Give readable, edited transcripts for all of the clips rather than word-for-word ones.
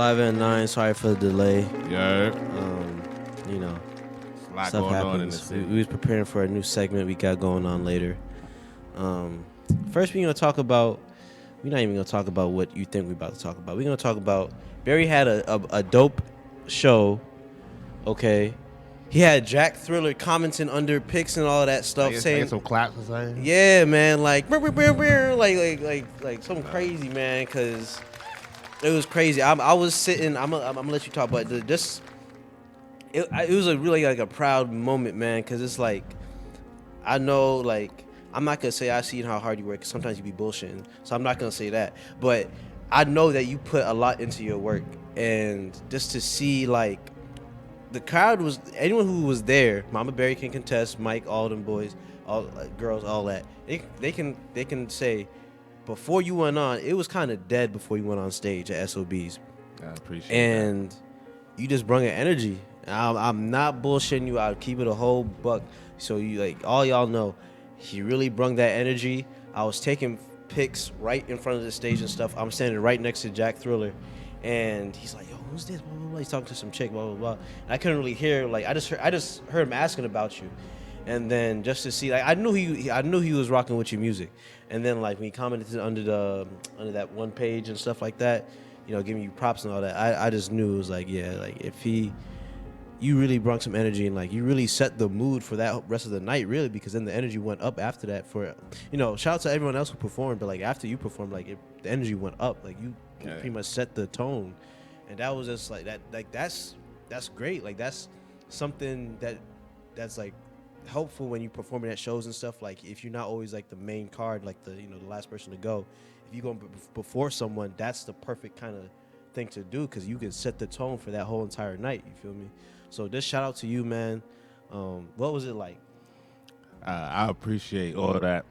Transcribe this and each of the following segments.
Live at 9. Sorry for the delay. Yeah. You know, There's a lot stuff going on in the happens. city. We was preparing for a new segment we got going on later. First, we're gonna talk about. We're not even gonna talk about what you think we're about to talk about. We're gonna talk about Barry had a dope show. Okay, he had Jack Thriller commenting under pics and all of that stuff, saying some claps or something. yeah, man, like something crazy, man, because it was crazy. I was sitting. I'm gonna let you talk, but this it was a really like a proud moment, man, because it's like I know, like I'm not gonna say I seen how hard you work. 'Cause sometimes you be bullshitting, so I'm not gonna say that. But I know that you put a lot into your work, and just to see like the crowd was anyone who was there. Mama Berry can contest. Mike, all them boys, all girls, all that. They can say before you went on, it was kind of dead before you went on stage at SOBs. I appreciate And you just brought an energy. I'm not bullshitting you. I'll keep it a whole buck. So you like all y'all know, he really brought that energy. I was taking pics right in front of the stage and stuff. I'm standing right next to Jack Thriller, and he's like, "Yo, who's this?" Blah, blah, blah. He's talking to some chick. Blah blah blah. And I couldn't really hear. Like I just heard him asking about you, and then just to see, like I knew he was rocking with your music, and then like when he commented under that one page and stuff like that, you know, giving you props and all that, I just knew it was like, yeah, like if you really brought some energy and like you really set the mood for that rest of the night, really, because then the energy went up after that. For, you know, shout out to everyone else who performed, but like after you performed, like the energy went up, like you pretty much set the tone, and that was just like that, like that's great, like that's something that's like helpful when you performing at shows and stuff. Like if you're not always like the main card, like the last person to go, if you go before someone, that's the perfect kind of thing to do because you can set the tone for that whole entire night. You feel me? So this shout out to you, man. What was it like? I appreciate all of that.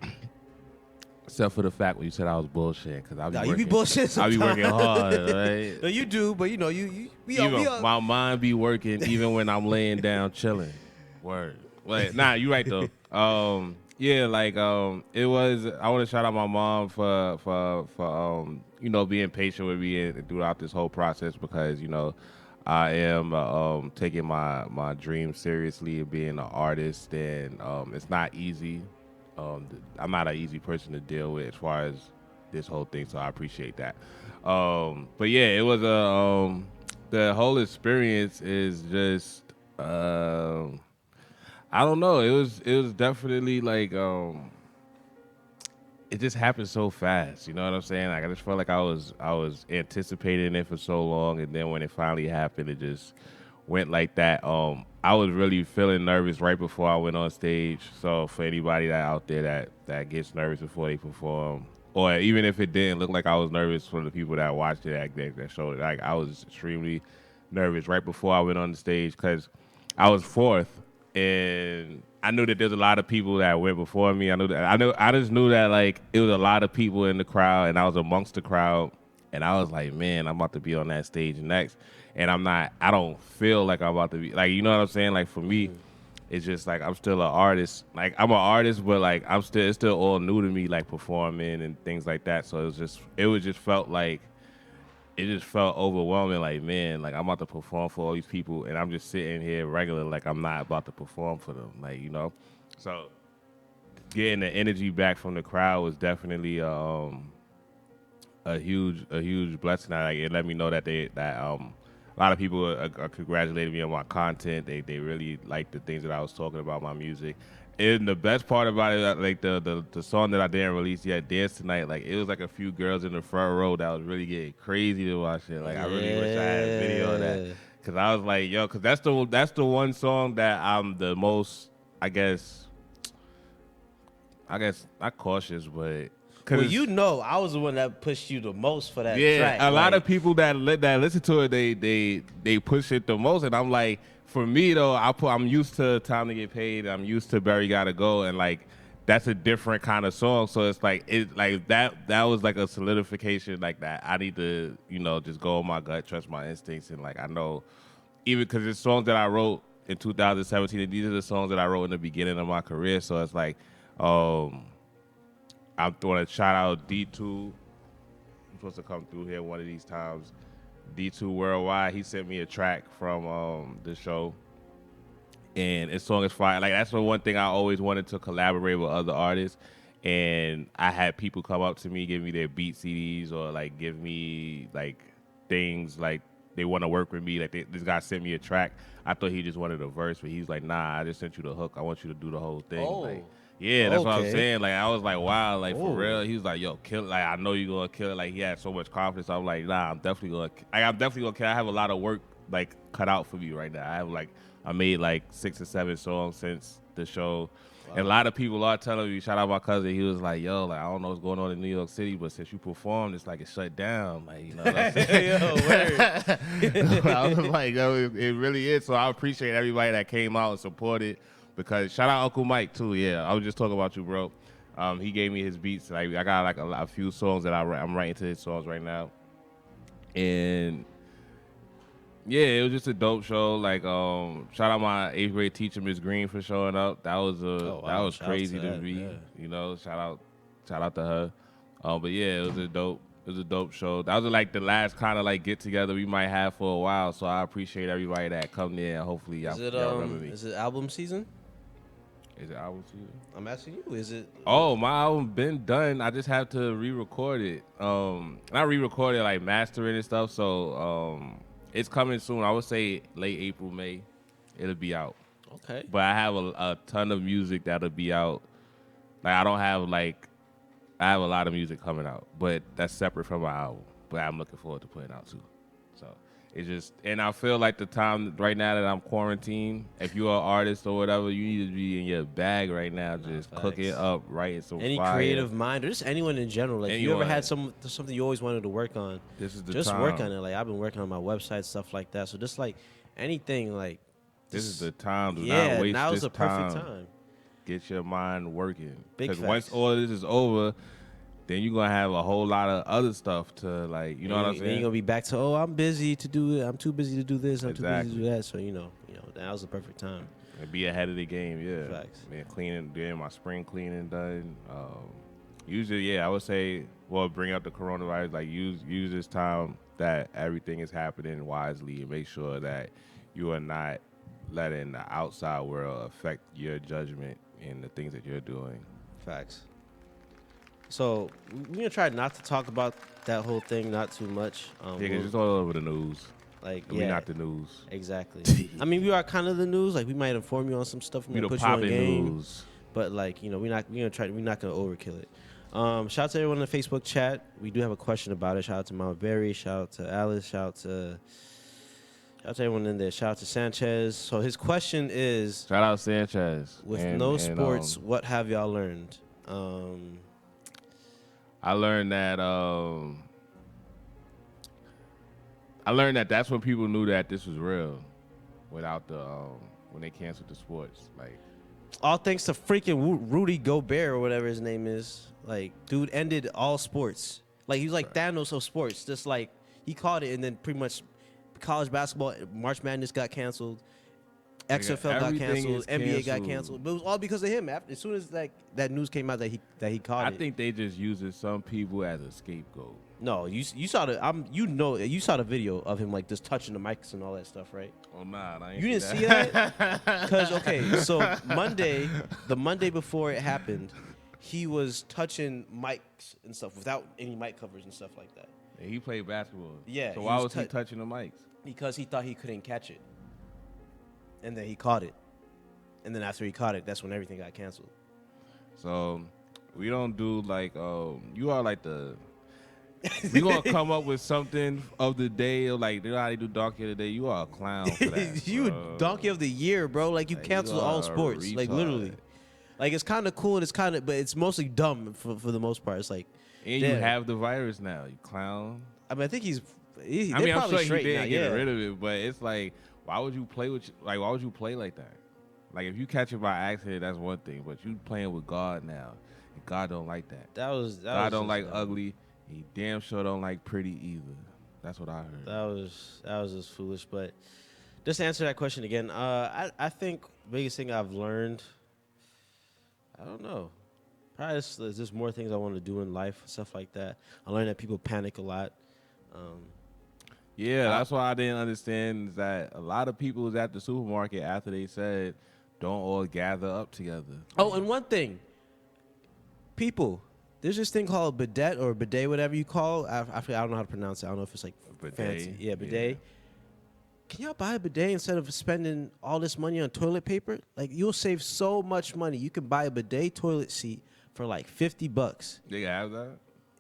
Except for the fact when you said I was bullshitting, because I be you be bullshit I be working hard, right? No, you do, but you know we My mind be working even when I'm laying down chilling. Word. Wait, nah, you right though. Yeah, like it was. I want to shout out my mom for being patient with me and throughout this whole process because I am taking my dream seriously of being an artist, and it's not easy. I'm not an easy person to deal with as far as this whole thing, so I appreciate that. But yeah, it was the whole experience is just I don't know. It was definitely like it just happened so fast. You know what I'm saying? Like I just felt like I was anticipating it for so long, and then when it finally happened, it just went like that. I was really feeling nervous right before I went on stage. So for anybody that out there that gets nervous before they perform, or even if it didn't look like I was nervous for the people that watched it that showed it, like I was extremely nervous right before I went on the stage because I was fourth. And I knew that there's a lot of people that went before me. I just knew that like it was a lot of people in the crowd, and I was amongst the crowd. And I was like, man, I'm about to be on that stage next. And I don't feel like I'm about to be like, you know what I'm saying? Like for me, it's just like I'm still an artist. Like I'm an artist, but like it's still all new to me, like performing and things like that. So it just felt overwhelming, like, man, like, I'm about to perform for all these people, and I'm just sitting here regular, like, I'm not about to perform for them, like, So, getting the energy back from the crowd was definitely a huge blessing. Like, it let me know that a lot of people are congratulating me on my content. They really like the things that I was talking about, my music. And the best part about it, like the song that I didn't release yet, Dance Tonight, like it was like a few girls in the front row that was really getting crazy to watch it. Like I really wish I had a video of that, cause I was like, yo, cause that's the one song that I'm the most, I guess not cautious, but well, I was the one that pushed you the most for that track. Yeah, a lot of people that listen to it, they push it the most, and I'm like. For me though, I'm used to Time to Get Paid. I'm used to Barry Gotta Go, and like that's a different kind of song. So it's like that was like a solidification, like that I need to just go on my gut, trust my instincts, and like I know even because it's songs that I wrote in 2017, and these are the songs that I wrote in the beginning of my career. So it's like I'm going to shout out D2. I'm supposed to come through here one of these times. D2 Worldwide. He sent me a track from the show, and his song is fire. Like that's the one thing I always wanted to collaborate with other artists, and I had people come up to me, give me their beat CDs, or like give me like things like they want to work with me. Like this guy sent me a track. I thought he just wanted a verse, but he's like, nah, I just sent you the hook. I want you to do the whole thing. Oh. Like, yeah, that's what I'm Okay. saying. Like I was like, wow, like for Oh. real. He was like, yo, kill. Like I know you're gonna kill it. Like he had so much confidence. I'm like, nah, I'm definitely gonna. I'm definitely gonna kill. I have a lot of work like cut out for me right now. I made like 6 or 7 songs since the show. Wow. And a lot of people are telling me, shout out my cousin, he was like, yo, like I don't know what's going on in New York City, but since you performed, it's like it shut down. Like, you know what I'm saying? Yo, word. I was like, yo, it really is. So I appreciate everybody that came out and supported, because shout out Uncle Mike too. Yeah, I was just talking about you, bro. He gave me his beats. Like I got like a few songs that I'm writing to his songs right now. And yeah, it was just a dope show. Like, shout out my 8th grade teacher, Miss Green, for showing up. That was that was shout crazy to me. Yeah. You know, shout out to her. But yeah, it was a dope show. That was like the last kind of like get together we might have for a while. So I appreciate everybody that come there. Hopefully y'all remember me. Is it album season? Is it album season? I'm asking you. Is it? Oh, my album been done. I just have to re-record it. Not re-record it, like mastering and stuff. So it's coming soon. I would say late April, May. It'll be out. Okay. But I have a ton of music that'll be out. Like I have a lot of music coming out, but that's separate from my album. But I'm looking forward to putting out too. So it's just, and I feel like the time right now that I'm quarantined, if you're an artist or whatever, you need to be in your bag right now, just cooking up, writing some Any fire. creative mind, or just anyone in general. Like, you ever had something you always wanted to work on? This is the just time. Work on it. Like, I've been working on my website, stuff like that. So just like anything, like this is the time. Do yeah, not waste now this is the perfect time. Get your mind working. Because once all of this is over, then you're gonna have a whole lot of other stuff to, like, you know what I'm saying? Then you're gonna be back to, I'm busy to do it. I'm too busy to do this. I'm too busy to do that. So you know, that was the perfect time. And be ahead of the game, yeah. Facts. Man, getting my spring cleaning done. Usually, yeah, I would say, well, bring up the coronavirus. Like use this time that everything is happening wisely, and make sure that you are not letting the outside world affect your judgment in the things that you're doing. Facts. So we're gonna try not to talk about that whole thing, not too much. Yeah, cause it's all over the news. Like, yeah, we're not the news. Exactly. I mean, we are kind of the news. Like, we might inform you on some stuff. We the poppin' news. But like, we're not gonna overkill it. Shout out to everyone in the Facebook chat. We do have a question about it. Shout out to Mama Berry. Shout out to Alice. Shout out to everyone in there. Shout out to Sanchez. So his question is, shout out Sanchez. With no sports, what have y'all learned? I learned that that's when people knew that this was real, without the when they canceled the sports. Like, all thanks to freaking Rudy Gobert or whatever his name is. Like, dude ended all sports. Like, he was like Thanos of sports. Just like, he caught it, and then pretty much college basketball, March Madness got canceled. XFL got canceled. NBA got canceled. But it was all because of him. As soon as that news came out that he caught it. I think they just using some people as a scapegoat. No, you saw you saw the video of him like just touching the mics and all that stuff, right? Oh nah, I ain't you didn't see that? Because so the Monday before it happened, he was touching mics and stuff without any mic covers and stuff like that. And he played basketball. Yeah. So why was he touching the mics? Because he thought he couldn't catch it, and then he caught it, and then after he caught it, that's when everything got canceled. So we don't do like you are like the. We gonna come up with something of the day, like you know how they do donkey of the day. You are a clown for that. You donkey of the year, bro. Like, you canceled all sports, like literally. Like, it's kind of cool and but it's mostly dumb for the most part. It's like, and you have the virus now, you clown. I mean, I think I'm sure he did get rid of it, but it's like, why would you play why would you play like that? Like, if you catch it by accident, that's one thing, but you playing with God now, and God don't like that. God don't like ugly. He damn sure don't like pretty either. That's what I heard. That was just foolish. But just to answer that question again, I think the biggest thing I've learned, I don't know. Probably there's just more things I want to do in life, stuff like that. I learned that people panic a lot. Yeah, that's why I didn't understand is that a lot of people was at the supermarket after they said, "Don't all gather up together." Oh, and one thing, people, there's this thing called bidet or bidet, whatever you call. I don't know how to pronounce it. I don't know if it's like Bidet? fancy. Yeah, bidet. Yeah. Can y'all buy a bidet instead of spending all this money on toilet paper? Like you'll save so much money. You can buy a bidet toilet seat for like $50. They have that.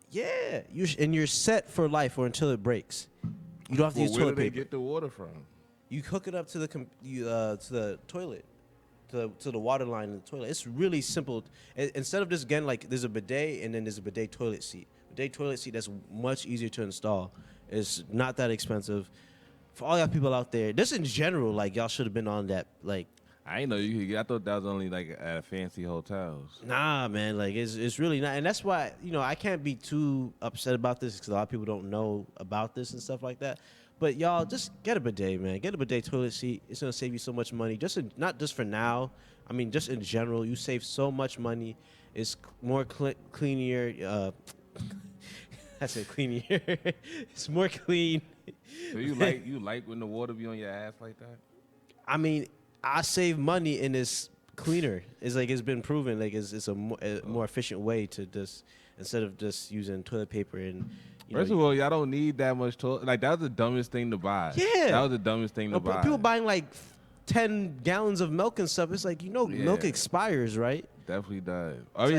Yeah, and you're set for life or until it breaks. You don't have to Well, use where do toilet they paper. get the water from? You hook it up to the toilet, to the water line in the toilet. It's really simple. Instead of just getting like there's a bidet and then there's a bidet toilet seat. Bidet toilet seat that's much easier to install. It's not that expensive. For all y'all people out there, just in general, like y'all should have been on that. Like, I didn't know you could get. I thought that was only like at fancy hotels. nah, man, like it's really not. And that's why I can't be too upset about this because a lot of people don't know about this and stuff like that. But y'all, just get a bidet, man. Get a bidet toilet seat. It's gonna save you so much money. Not just for now. I mean, just in general, you save so much money. It's more cleaner. I said cleaner. It's more clean. So you like when the water be on your ass like that? I mean, I save money and it's cleaner. It's like it's been proven. Like it's a more efficient way to just instead of just using toilet paper and. First of all, y'all don't need that much toilet. Like that was the dumbest thing to buy. Yeah, that was the dumbest thing to buy. People buying like 10 gallons of milk and stuff. It's like milk expires, right? Definitely does. All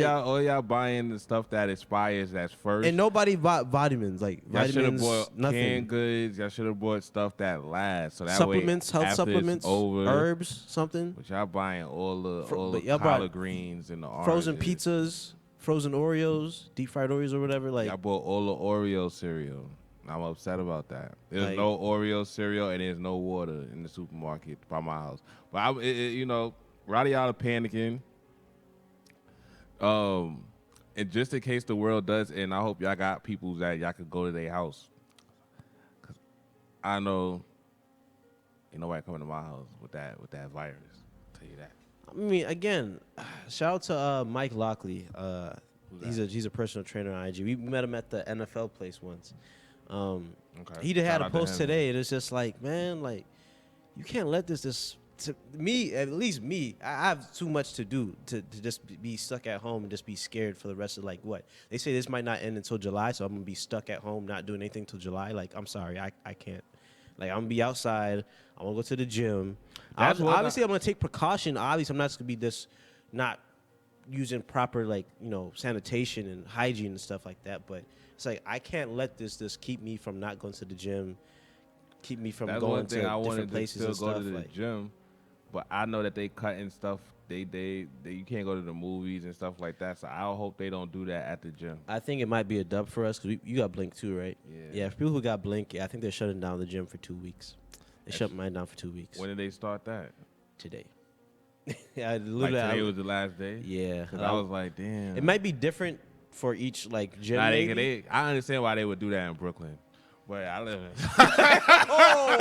y'all buying the stuff that expires that's first. And nobody bought vitamins. Like y'all should have vitamins, bought nothing. canned goods. Y'all should have bought stuff that lasts. So that Supplements, way, health after supplements, it's over, herbs, something. but y'all buying all the but y'all collard bought greens and the Frozen oranges. pizzas, frozen Oreos, deep fried Oreos or whatever. Like Y'all bought all the Oreo cereal. I'm upset about that. There's no Oreo cereal and there's no water in the supermarket by my house. But a lot of y'all are panicking. And just in case the world does, and I hope y'all got people that y'all could go to their house. 'Cause I know ain't nobody coming to my house with that virus. I'll tell you that. I mean, again, shout out to Mike Lockley. He's a personal trainer on IG. We met him at the NFL place once. Okay. He had Shout a out to post him. today, and it's just like, man, like you can't let this. To me, at least me, I have too much to do to just be stuck at home and just be scared for the rest of like what they say this might not end until July, so I'm gonna be stuck at home not doing anything till July. Like, I'm sorry, I can't. Like, I'm gonna be outside. I'm gonna go to the gym. Obviously, I'm gonna take precaution. Obviously, I'm not just gonna be this not using proper sanitation and hygiene and stuff like that. But it's like I can't let this keep me from not going to the gym, keep me from going to different places and stuff. Go to the gym, but I know that they cutting stuff. They you can't go to the movies and stuff like that. So I hope they don't do that at the gym. I think it might be a dub for us because you got Blink too, right? Yeah. Yeah. For people who got Blink, I think they're shutting down the gym for 2 weeks. They shut mine down for 2 weeks. When did they start that? Today. Yeah, Like today was the last day. Yeah. 'Cause I was like, damn. It might be different for each gym. Nah, maybe. I understand why they would do that in Brooklyn. But I live in. Oh,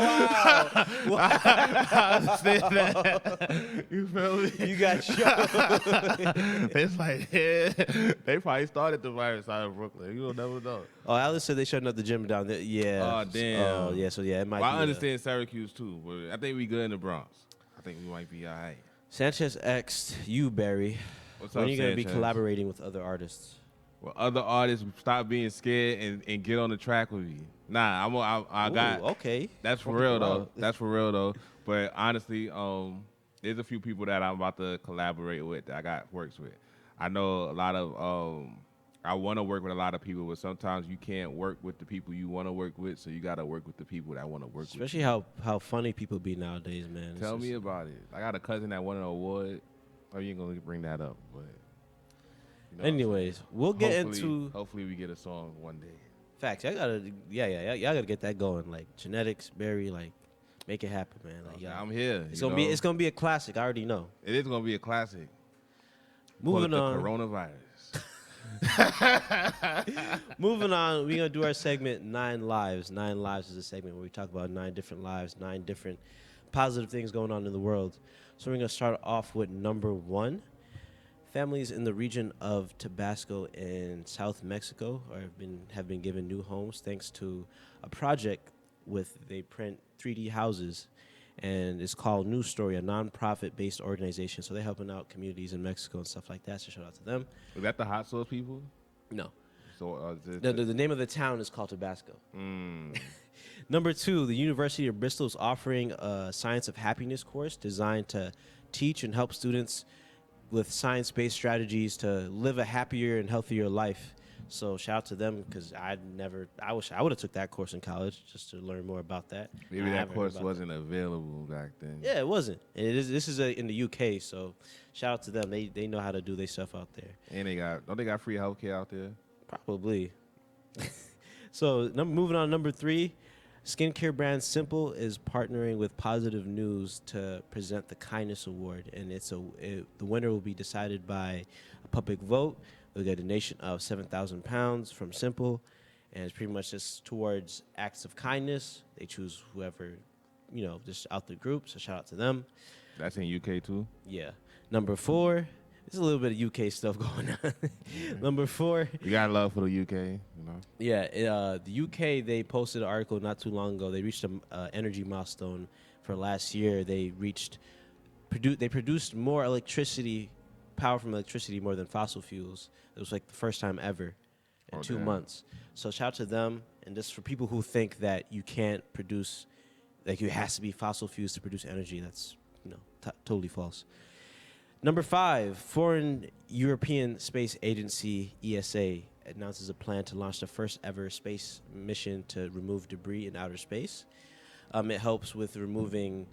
wow. I understand that. You feel me? You got shot. It's like, yeah, they probably started the virus out of Brooklyn. You'll never know. Oh, Alice said they shutting up the gym down there. Yeah. Oh, damn. Oh, yeah. So, yeah, it might be. I understand Syracuse, too. But I think we good in the Bronx. I think we might be all right. Sanchez X, you, Barry. What's when up, are you going to be Sanchez? collaborating with other artists? Well, other artists stop being scared and get on the track with me. Nah, I got. Okay. That's for real though. That's for real though. But honestly, there's a few people that I'm about to collaborate with that I got works with. I know a lot of. I want to work with a lot of people, but sometimes you can't work with the people you want to work with, so you got to work with the people that want to work with. Especially how funny people be nowadays, man. Tell me about it. I got a cousin that won an award. Oh, you ain't gonna bring that up, but. Anyways, we'll get into. Hopefully, we get a song one day. Facts. Y'all gotta get that going. Like genetics, Barry. Like, make it happen, man. Like, okay, I'm here. It's gonna be a classic. I already know. It is gonna be a classic. Moving on. Coronavirus. Moving on. We're gonna do our segment 9 Lives. 9 Lives is a segment where we talk about 9 different lives, 9 different positive things going on in the world. So we're gonna start off with number 1. Families in the region of Tabasco and South Mexico have been given new homes thanks to a project they print 3D houses, and it's called News Story, a non-profit-based organization. So they're helping out communities in Mexico and stuff like that. So shout out to them. Is that the hot sauce people? No, So the name of the town is called Tabasco. Mm. Number 2, the University of Bristol is offering a Science of Happiness course designed to teach and help students with science-based strategies to live a happier and healthier life. So shout out to them because I wish I would have took that course in college just to learn more about that. Maybe that course wasn't available back then. Yeah, it wasn't. And this is in the UK, so shout out to them. They know how to do their stuff out there. And don't they got free healthcare out there? Probably. So moving on, number 3, skincare brand Simple is partnering with Positive News to present the Kindness Award, and the winner will be decided by a public vote. They'll get a donation of £7,000 from Simple, and it's pretty much just towards acts of kindness. They choose whoever, just out the group. So shout out to them. That's in UK too. Yeah. Number 4. There's a little bit of UK stuff going on. Number 4. You got love for the UK, Yeah, the UK, they posted an article not too long ago. They reached an energy milestone for last year. They produced more power from electricity more than fossil fuels. It was like the first time ever in 2 months. So shout out to them. And just for people who think that you can't produce, like it has to be fossil fuels to produce energy, that's totally false. Number 5, Foreign European Space Agency, ESA, announces a plan to launch the first ever space mission to remove debris in outer space. It helps with removing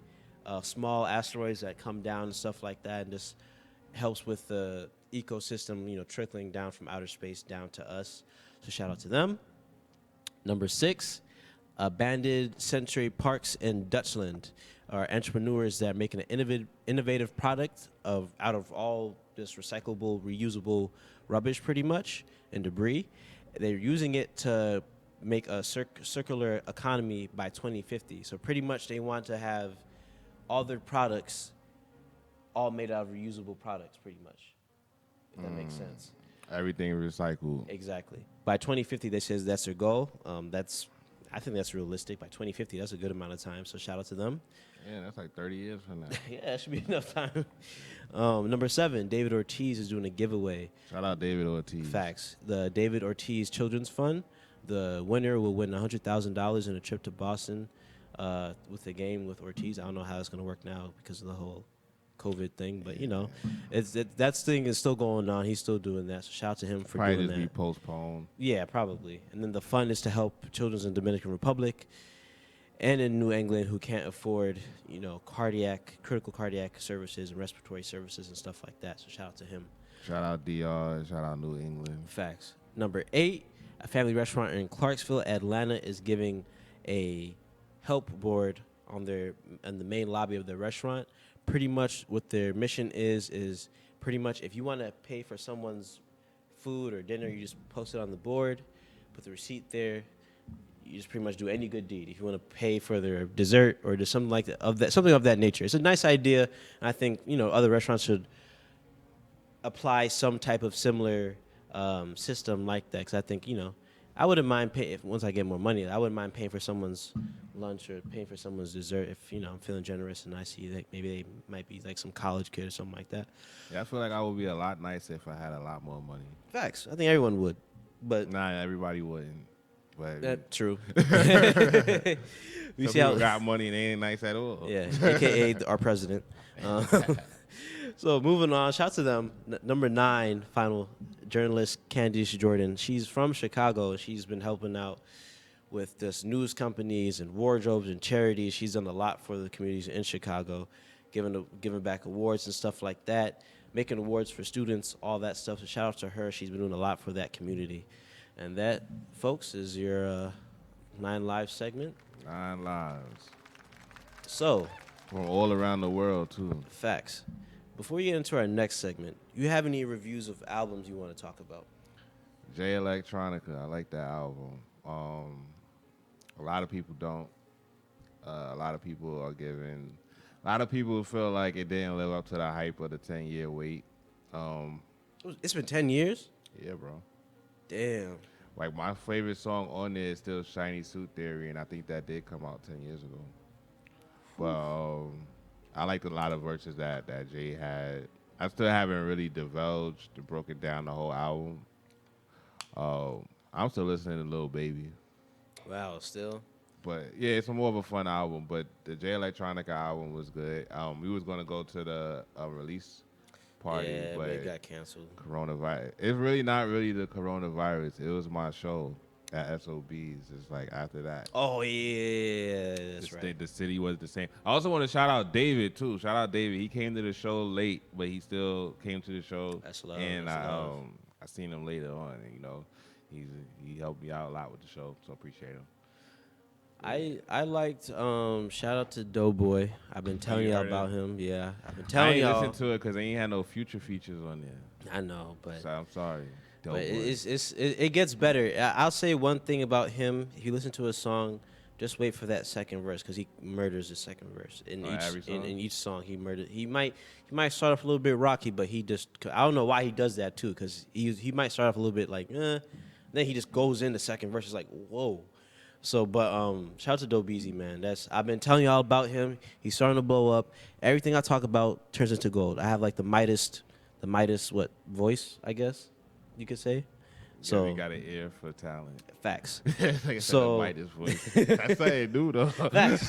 small asteroids that come down and stuff like that, and just helps with the ecosystem, trickling down from outer space down to us. So shout out to them. Number 6, Abandoned Century Parks in Dutchland are entrepreneurs that are making an innovative product out of all this recyclable, reusable rubbish pretty much and debris. They're using it to make a circular economy by 2050. So pretty much they want to have all their products all made out of reusable products pretty much, if that makes sense. Everything recycled. Exactly. By 2050, they says that's their goal. I think that's realistic. By 2050, that's a good amount of time. So shout out to them. Yeah, that's like 30 years from now. Yeah, that should be enough time. Number 7, David Ortiz is doing a giveaway. Shout out David Ortiz. Facts. The David Ortiz Children's Fund. The winner will win $100,000 in a trip to Boston with the game with Ortiz. I don't know how it's going to work now because of the whole COVID thing, but that thing is still going on. He's still doing that. So shout out to him for probably doing that. Probably just be postponed. Yeah, probably. And then the fund is to help children in Dominican Republic and in New England who can't afford, critical cardiac services and respiratory services and stuff like that. So shout out to him. Shout out DR. Shout out New England. Facts. Number 8, a family restaurant in Clarksville, Atlanta, is giving a help board in the main lobby of the restaurant. Pretty much what their mission is pretty much if you want to pay for someone's food or dinner, you just post it on the board, put the receipt there. You just pretty much do any good deed. If you want to pay for their dessert or just something like that, something of that nature. It's a nice idea, and I think other restaurants should apply some type of similar system like that. Because I think I wouldn't mind paying once I get more money. I wouldn't mind paying for someone's lunch or paying for someone's dessert if I'm feeling generous and I see that maybe they might be like some college kid or something like that. Yeah, I feel like I would be a lot nicer if I had a lot more money. Facts. I think everyone would, but nah, everybody wouldn't. But that's true. We see how got money and they ain't nice at all. Yeah, AKA our president. So moving on, shout out to them. Number 9, final journalist Candice Jordan. She's from Chicago. She's been helping out with this news companies and wardrobes and charities. She's done a lot for the communities in Chicago, giving back awards and stuff like that, making awards for students, all that stuff. So shout out to her. She's been doing a lot for that community. And that, folks, is your 9 Lives segment. 9 lives. So, from all around the world, too. Facts. Before you get into our next segment, you have any reviews of albums you want to talk about? J Electronica, I like that album. A lot of people don't. A lot of people feel like it didn't live up to the hype of the 10-year wait. It's been 10 years? Yeah, bro. Damn. Like my favorite song on there is still "Shiny Suit Theory," and I think that did come out 10 years ago. But I liked a lot of verses that Jay had. I still haven't really divulged and broken down the whole album. I'm still listening to Lil Baby. Wow, still. But yeah, it's more of a fun album. But the Jay Electronica album was good. We was gonna go to the release party, Yeah, but but it got canceled. coronavirus. It's really not really the coronavirus. It was my show at SOBs. It's like after that. Oh yeah, that's right. The city was the same. I also want to shout out David too. Shout out David. He came to the show late, but he still came to the show. That's love. And That's love. I seen him later on. And, you know, he helped me out a lot with the show, so appreciate him. I liked shout out to Doughboy. I've been telling you y'all heard about him. Yeah, I've been I telling ain't y'all. listened to it because they ain't had no future features on there. I know, but So I'm sorry. but Doughboy. it gets better. I'll say one thing about him. If you listen to a song, just wait for that second verse because he murders the second verse in every each song? in each song. He murders. He might start off a little bit rocky, but he just I don't know why he does that too because he might start off a little bit like then he just goes in the second verse. It's like whoa. So, but shout out to Doe Beezy, man. I've been telling y'all about him. He's starting to blow up. Everything I talk about turns into gold. I have like the Midas what voice, I guess you could say. So we got an ear for talent. facts. Like I So- said, the voice. That's how they do though. Facts.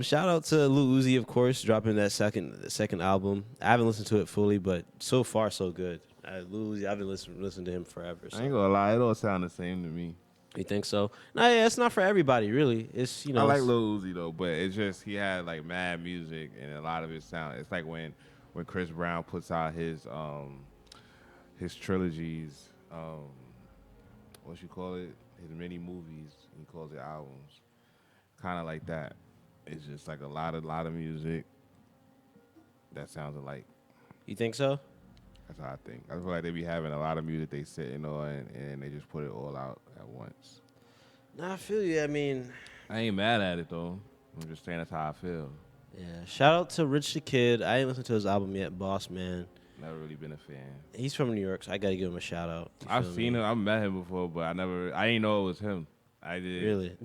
Shout out to Lil Uzi, of course, dropping that second album. I haven't listened to it fully, but so far so good. Lil Uzi, I've been listening to him forever. So. I ain't gonna lie, it don't sound the same to me. You think so? No, yeah, it's not for everybody, really. It's I like Lil Uzi though, but it's just he had like mad music and a lot of it sound. It's like when Chris Brown puts out his trilogies, what you call it, his mini movies. He calls it albums, kind of like that. It's just like a lot of music that sounds alike. You think so? That's how I think. I feel like they be having a lot of music they sitting on and they just put it all out at once. Nah, I feel you. I mean, I ain't mad at it though. I'm just saying that's how I feel. yeah. Shout out to Rich the Kid. I ain't listened to his album yet, Boss Man. Never really been a fan. He's from New York, so I gotta give him a shout out. You I've feel seen me? him. I've met him before, but I didn't know it was him. I did. Really?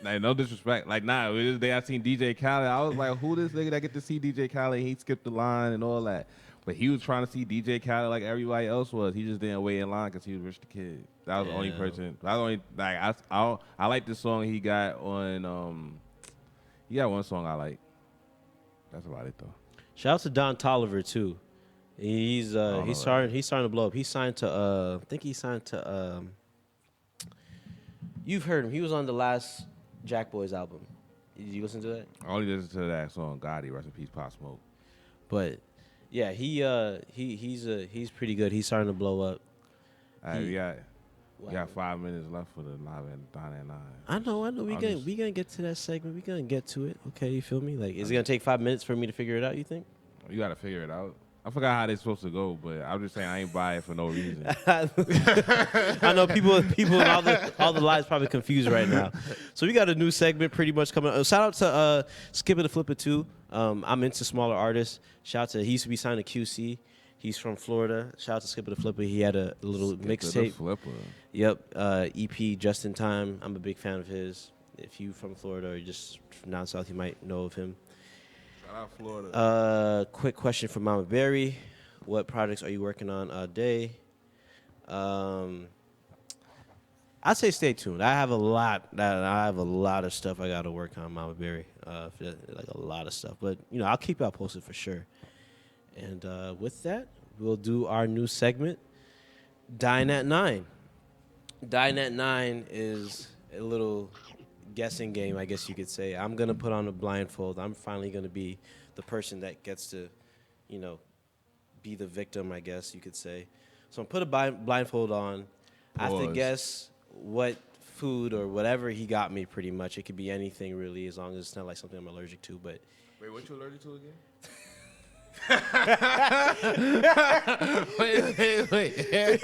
Like, no disrespect. Like, nah, this day I seen DJ Khaled. I was like, who this nigga that get to see DJ Khaled? He skipped the line and all that. But he was trying to see DJ Khaled like everybody else was. He just didn't wait in line because he was Rich the Kid. That was the only person. That was the only, like, I like the song he got on, he got one song I like. That's about it, though. Shout out to Don Tolliver too. He's know starting to blow up. He signed to I think he signed to you've heard him. He was on the last Jack Boys album. Did you listen to that? I only listened to that song, Gotti, Rest in Peace, Pop Smoke. But yeah, he's pretty good. He's starting to blow up. We got 5 minutes left for the live and Dine at 9. I know. We gonna get to that segment. We gonna get to it. Okay, you feel me? Like, is it gonna take 5 minutes for me to figure it out? You think? You got to figure it out. I forgot how they're supposed to go, but I'm just saying I ain't buy it for no reason. I know people and all the lives probably confused right now. So we got a new segment pretty much coming up. Shout out to Skip It to Flip It too. I'm into smaller artists. Shout out to he used to be signed to QC. He's from Florida. Shout out to Skip It to Flip It. He had a little mixtape. Flipper. Yep, EP Just in Time. I'm a big fan of his. If you from Florida or just from down south, you might know of him. Shout out Florida. Quick question for Mama Berry. What projects are you working on all day? I'd say stay tuned. I have a lot of stuff I got to work on, Mama Berry. Like a lot of stuff. But, you know, I'll keep y'all posted for sure. And with that, we'll do our new segment, Dine at Nine. Dine at Nine is a little guessing game, I guess you could say. I'm going to put on a blindfold. I'm finally going to be the person that gets to, you know, be the victim, I guess you could say. So I'm put a blindfold on. I have to Pause. guess what food or whatever he got me pretty much. It could be anything really as long as it's not like something I'm allergic to. But Wait, what you allergic to again? wait.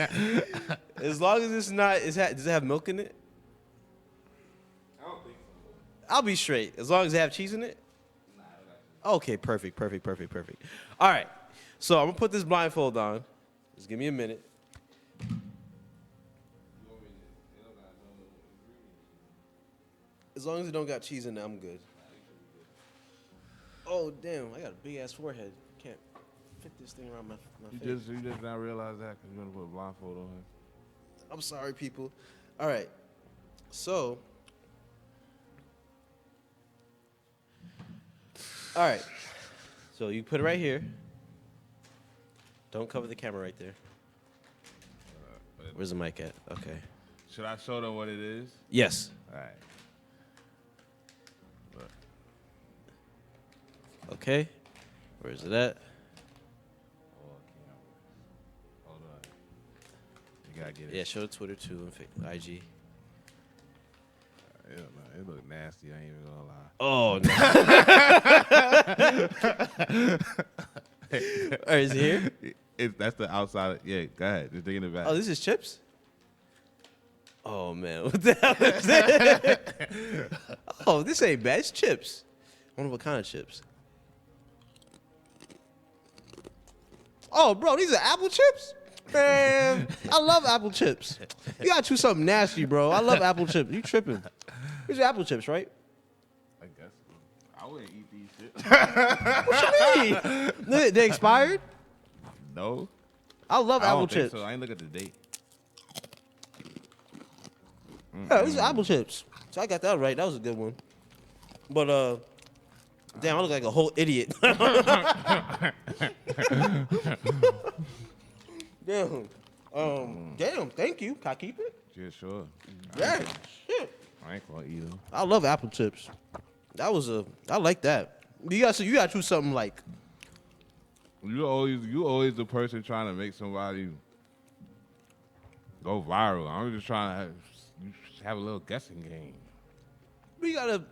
as long as it's not, does it have milk in it? I don't think so. I'll be straight. As long as they have cheese in it? Okay, perfect. All right. So I'm going to put this blindfold on. Just give me a minute. As long as it don't got cheese in it, I'm good. Oh damn! I got a big ass forehead. Can't fit this thing around my You face. just now realize that because you're gonna put a blindfold on him. I'm sorry, people. All right. So. All right. So you put it right here. Don't cover the camera right there. Where's the mic at? Okay. Should I show them what it is? Yes. All right. Look. Okay. Where is it at? Hold on. You gotta get it. Yeah, show the Twitter too and IG. It look nasty. I ain't even gonna lie. Oh no. All right, is it here? That's the outside. Yeah, go ahead. Just dig in the back. Oh, this is chips? Oh man, what the hell is that? Oh, this ain't bad. It's chips. I wonder what kind of chips. Oh, bro, these are apple chips? Man, I love apple chips. You gotta choose something nasty, bro. I love apple chips. You tripping. These are apple chips, right? I guess. I wouldn't eat these shit. What you mean? They expired? No. I love I apple don't think chips. so. I ain't look at the date. Yeah, these are apple chips. So I got that right. That was a good one. But damn, I look like a whole idiot. Damn. Damn, thank you. Can I keep it? Yeah, sure. Yeah, shit. I ain't gonna eat them. I love apple chips. I like that. You gotta choose something like. You always the person trying to make somebody go viral. I'm just trying to have a little guessing game. You gotta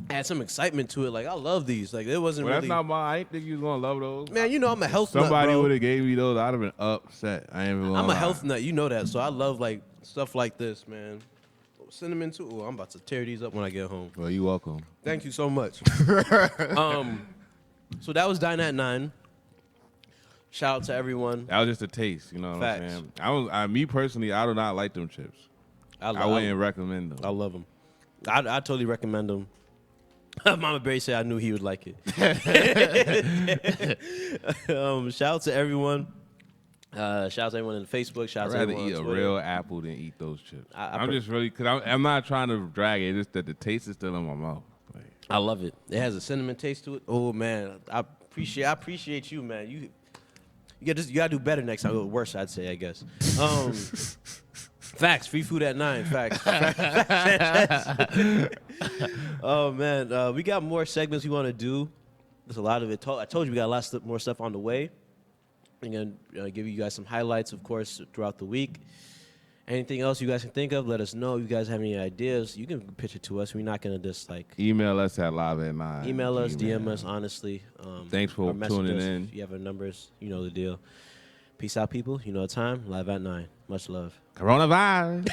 add some excitement to it. Like I love these. Like it wasn't Well, really. that's not mine. I ain't think you was gonna love those. Man, you know I'm a health nut, Somebody bro. would have gave me those. I'd have been upset. I ain't even gonna I'm a lie. health nut. You know that. So I love like stuff like this, man. Cinnamon too. Oh, I'm about to tear these up when I get home. Well, you welcome. Thank you so much. So that was Dine At 9. Shout out to everyone. That was just a taste. You know what Facts. I'm saying? Me personally, I do not like them chips. I wouldn't recommend them. I love them. I totally recommend them. Mama Berry said I knew he would like it. Shout out to everyone. Shout out to everyone on Facebook. Shout out I'd to rather everyone eat on a Twitter. real apple than eat those chips. I'm pre- just really, because I'm not trying to drag it. It's just that the taste is still in my mouth. Like, I love it. It has a cinnamon taste to it. Oh man, I appreciate you, man. You gotta do better next time. Worse, I'd say, I guess. Facts. Free food at 9. Facts. Oh man, we got more segments we want to do. There's a lot of it. I told you we got a lot more stuff on the way. I'm gonna give you guys some highlights, of course, throughout the week. Anything else you guys can think of, let us know. If you guys have any ideas, you can pitch it to us. We're not gonna just like email us at live@9. email us, DM us, honestly. Thanks for or message tuning us in. If you have our numbers, you know the deal. Peace out, people. You know the time. Live at 9. Much love. Coronavirus.